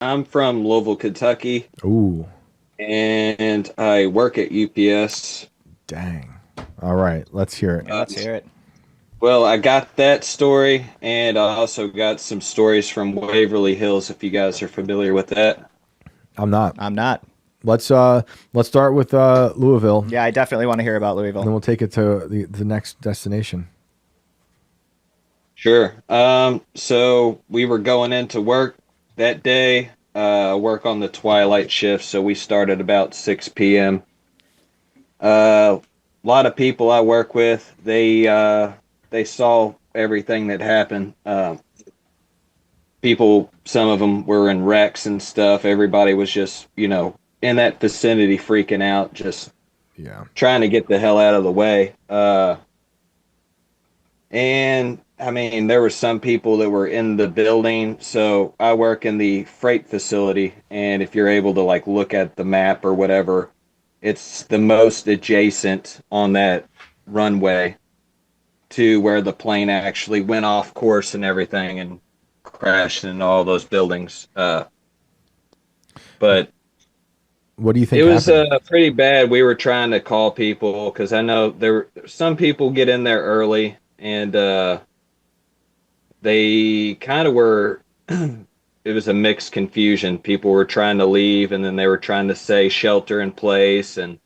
I'm from Louisville, Kentucky, Ooh, and I work at UPS. dang. All right, let's hear it. Yeah, let's hear it. Well, I got that story, and I also got some stories from Waverly Hills, if you guys are familiar with that. I'm not. I'm not. Let's start with Louisville, Yeah, I definitely want to hear about and then Louisville. we'll take it to the next destination. Sure. So we were going into work that day, work on the twilight shift, so we started about 6 p.m. A lot of people I work with, they saw everything that happened. People, some of them were in wrecks and stuff. Everybody was just, in that vicinity freaking out, just Yeah. trying to get the hell out of the way. And I mean, there were some people that were in the building. So I work in the freight facility, and if you're able to like look at the map or whatever, it's the most adjacent on that runway to where the plane actually went off course and everything and crashed in all those buildings. But What do you it think was happened? pretty bad. We were trying to call people because I know there were some people get in there early, and they kind of were. It was a mixed confusion. People were trying to leave, and then they were trying to say shelter in place, and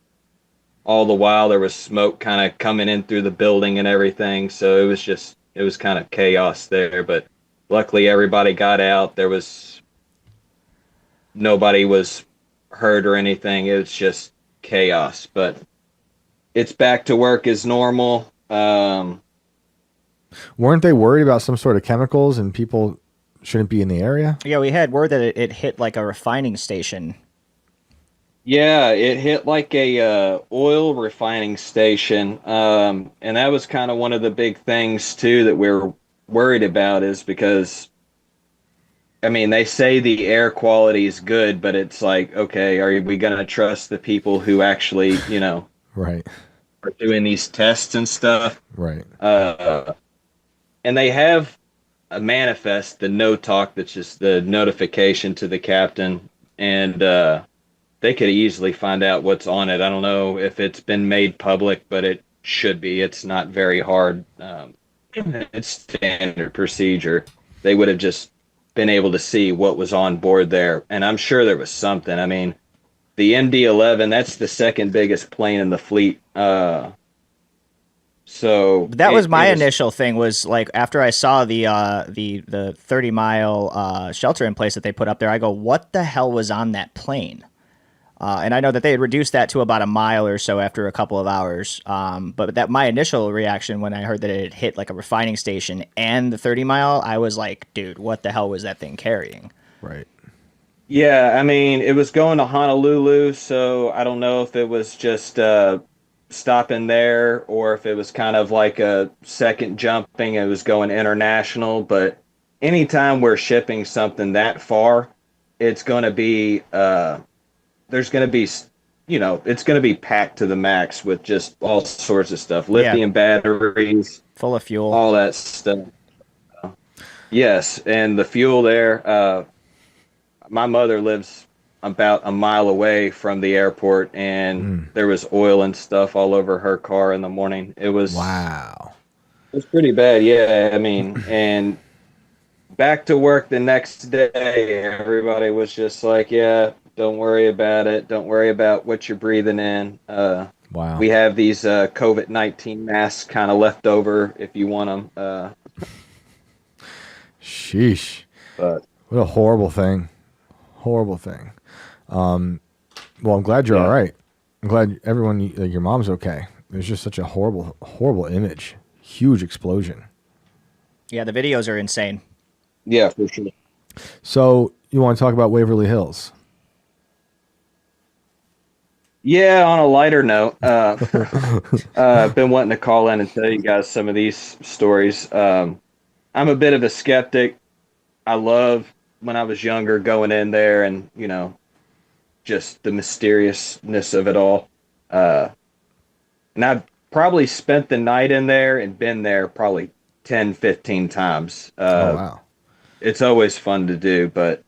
all the while there was smoke kind of coming in through the building and everything. So it was kind of chaos there. But luckily, everybody got out. There was nobody was hurt or anything. It was just chaos. But it's back to work as normal. Weren't they worried about some sort of chemicals and people shouldn't be in the area? Yeah, we had word that it hit like a refining station. Yeah, it hit like a oil refining station, and that was kind of one of the big things too that we're worried about is because I mean they say the air quality is good, but it's like okay, are we gonna trust the people who actually Right. are doing these tests and stuff? Right. Uh, and they have a manifest, the no talk, that's just the notification to the captain, and they could easily find out what's on it. I don't know if it's been made public, but it should be. It's not very hard. It's standard procedure. They would have just been able to see what was on board there, and I'm sure there was something. I mean, the MD-11, that's the second biggest plane in the fleet. So That was it my was. initial thing. Was like after I saw the 30-mile shelter in place that they put up there, I go, what the hell was on that plane? And I know that they had reduced that to about a mile or so after a couple of hours. But that my initial reaction when I heard that it had hit like a refining station and the 30-mile, I was like, dude, what the hell was that thing carrying? Right. Yeah, I mean, it was going to Honolulu, so I don't know if it was just stopping there or if it was kind of like a second jumping. It was going international, but anytime we're shipping something that far, it's going to be there's going to be it's going to be packed to the max with just all sorts of stuff, Yeah, lithium batteries, full of fuel. all that stuff. Yes, and the fuel there. My mother lives about a mile away from the airport, and Mm. there was oil and stuff all over her car in the morning. Wow. It was pretty bad. Yeah, I mean, and back to work the next day, everybody was just like, "Yeah, don't worry about it. Don't worry about what you're breathing in. Wow. We have these COVID-19 masks kind of left over if you want them." Sheesh. But What a horrible thing. Horrible thing. Well, I'm glad you're all yeah, right. I'm glad everyone, like your mom's okay. It was just such a horrible, horrible image. Huge explosion. Yeah, the videos are insane. yeah, for sure. So you want to talk about Waverly Hills? Yeah, on a lighter note, I've been wanting to call in and tell you guys some of these stories. I'm a bit of a skeptic. I love when I was younger going in there and, just the mysteriousness of it all. Uh, and I've probably spent the night in there and been there probably 10, 15 times. Oh wow. It's always fun to do, but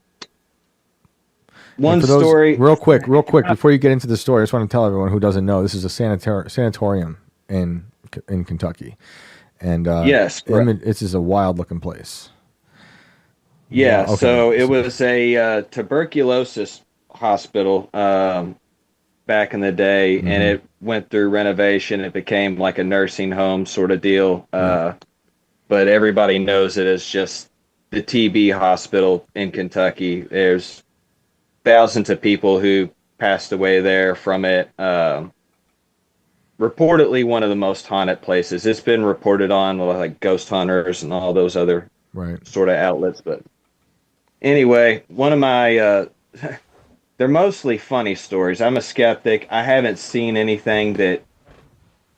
one for those, story. real quick, before you get into the story, I just want to tell everyone who doesn't know, this is a sanatorium in Kentucky, and Yes, correct. this is a wild looking place. Yeah, Wow, okay. so it was a tuberculosis hospital back in the day, and it went through renovation. It became like a nursing home sort of deal. But everybody knows it as just the TB hospital in Kentucky. There's thousands of people who passed away there from it. Reportedly one of the most haunted places. It's been reported on like Ghost Hunters and all those other sort of outlets. But anyway, one of my they're mostly funny stories. I'm a skeptic. I haven't seen anything that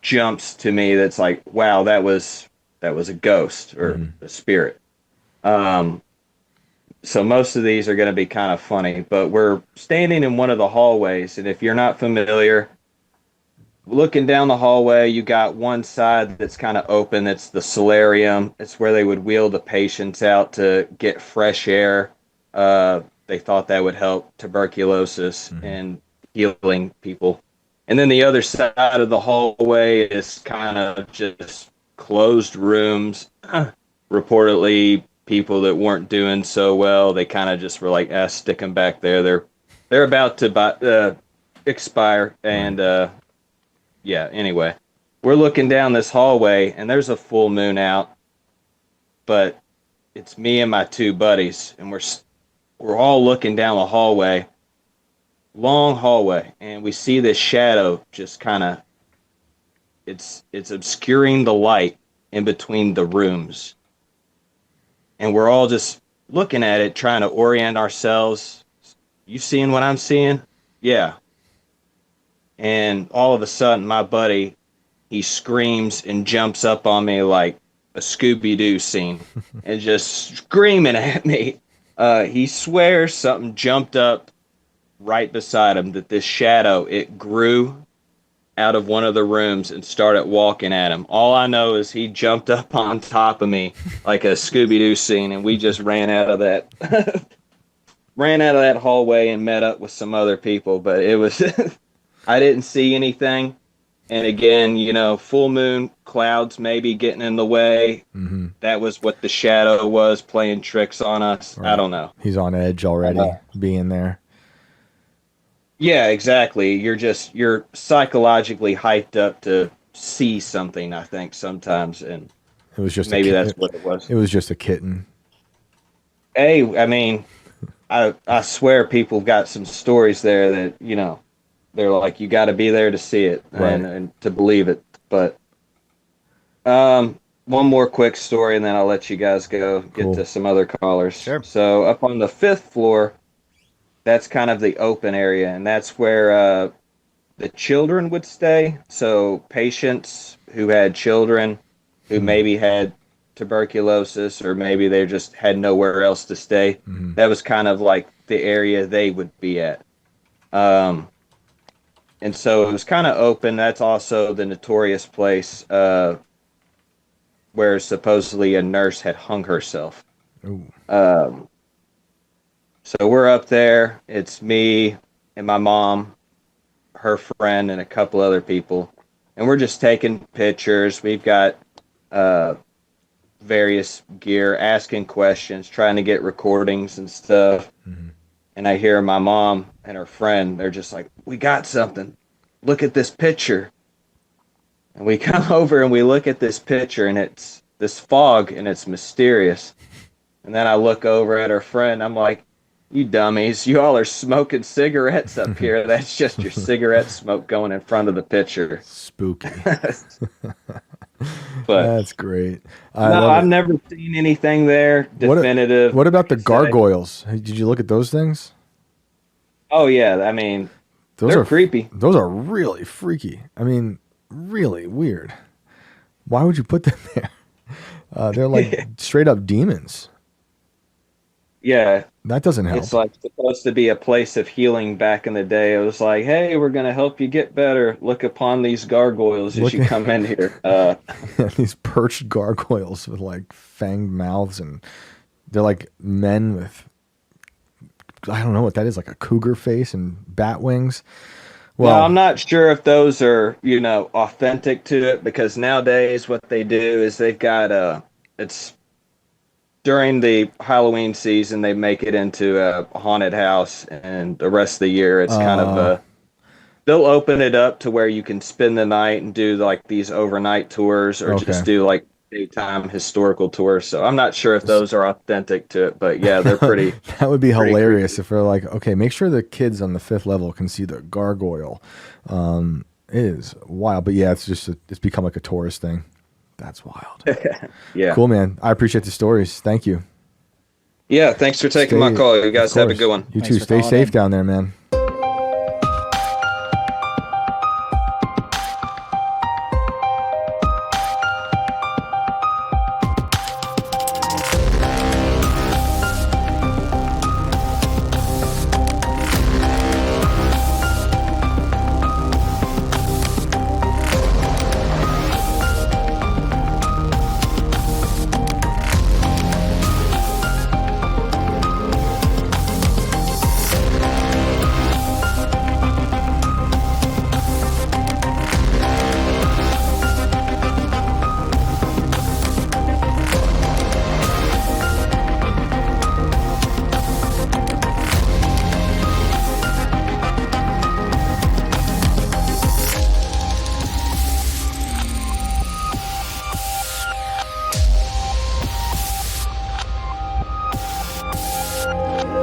jumps to me that's like, wow, that was a ghost or a spirit. So most of these are going to be kind of funny, but we're standing in one of the hallways, and if you're not familiar, looking down the hallway, you got one side that's kind of open. It's the solarium. It's where they would wheel the patients out to get fresh air. They thought that would help tuberculosis and healing people. And then the other side of the hallway is kind of just closed rooms. Reportedly, people that weren't doing so well, they kind of just were like, stick them back there. They're about to expire. And anyway, we're looking down this hallway, and there's a full moon out, but it's me and my two buddies, and we're all looking down the hallway, long hallway, and we see this shadow just kind of, it's obscuring the light in between the rooms. And we're all just looking at it, trying to orient ourselves. You seeing what I'm seeing? Yeah. And all of a sudden, my buddy, he screams and jumps up on me like a Scooby-Doo scene and just screaming at me. He swears something jumped up right beside him, that this shadow, it grew out of one of the rooms and started walking at him. All I know is he jumped up on top of me like a Scooby-Doo scene, and we just ran out of that hallway and met up with some other people. But it was I didn't see anything. And again, full moon, clouds maybe getting in the way. That was what the shadow was, playing tricks on us. Right. I don't know. He's on edge already, being there. Yeah, exactly. You're psychologically hyped up to see something, I think, sometimes, and it was just maybe that's what it was. It was just a kitten. Hey, I mean, I swear people got some stories there that, they're like, you got to be there to see it and to believe it. But one more quick story, and then I'll let you guys go get to some other callers. Sure. So up on the 5th floor, that's kind of the open area, and that's where the children would stay. So patients who had children who maybe had tuberculosis, or maybe they just had nowhere else to stay, that was kind of like the area they would be at. And so it was kind of open. That's also the notorious place where supposedly a nurse had hung herself. So we're up there. It's me and my mom, her friend, and a couple other people. And we're just taking pictures. We've got various gear, asking questions, trying to get recordings and stuff. And I hear my mom and her friend, they're just like, we got something. Look at this picture. And we come over and we look at this picture, and it's this fog, and it's mysterious. And then I look over at her friend. I'm like, you dummies, you all are smoking cigarettes up here. That's just your cigarette smoke going in front of the picture. Spooky. But that's great. I've never seen anything there definitive. What about the gargoyles? Did you look at those things? Oh yeah, I mean, they're creepy. Those are really freaky. I mean, really weird. Why would you put them there? They're like straight up demons. Yeah. That doesn't help. It's like supposed to be a place of healing back in the day. It was like, hey, we're going to help you get better. Look upon these gargoyles as you come in here. These perched gargoyles with like fanged mouths, and they're like men with I don't know what that is, like a cougar face and bat wings. Well, Well, I'm not sure if those are, authentic to it, because nowadays what they do is they've got it's during the Halloween season they make it into a haunted house, and the rest of the year it's kind of uh, they'll open it up to where you can spend the night and do like these overnight tours, or okay. just do like daytime historical tours. So I'm not sure if those are authentic to it, but yeah, they're pretty. That would be pretty hilarious creepy. if they're like, okay, make sure the kids on the 5th level can see the gargoyle. It is wild, but yeah, it's become like a tourist thing. That's wild. Yeah. Cool, man. I appreciate the stories. Thank you. Yeah, thanks for taking my call. You Of guys have a course. good one. You Thanks too. for Stay calling safe in. down there, man.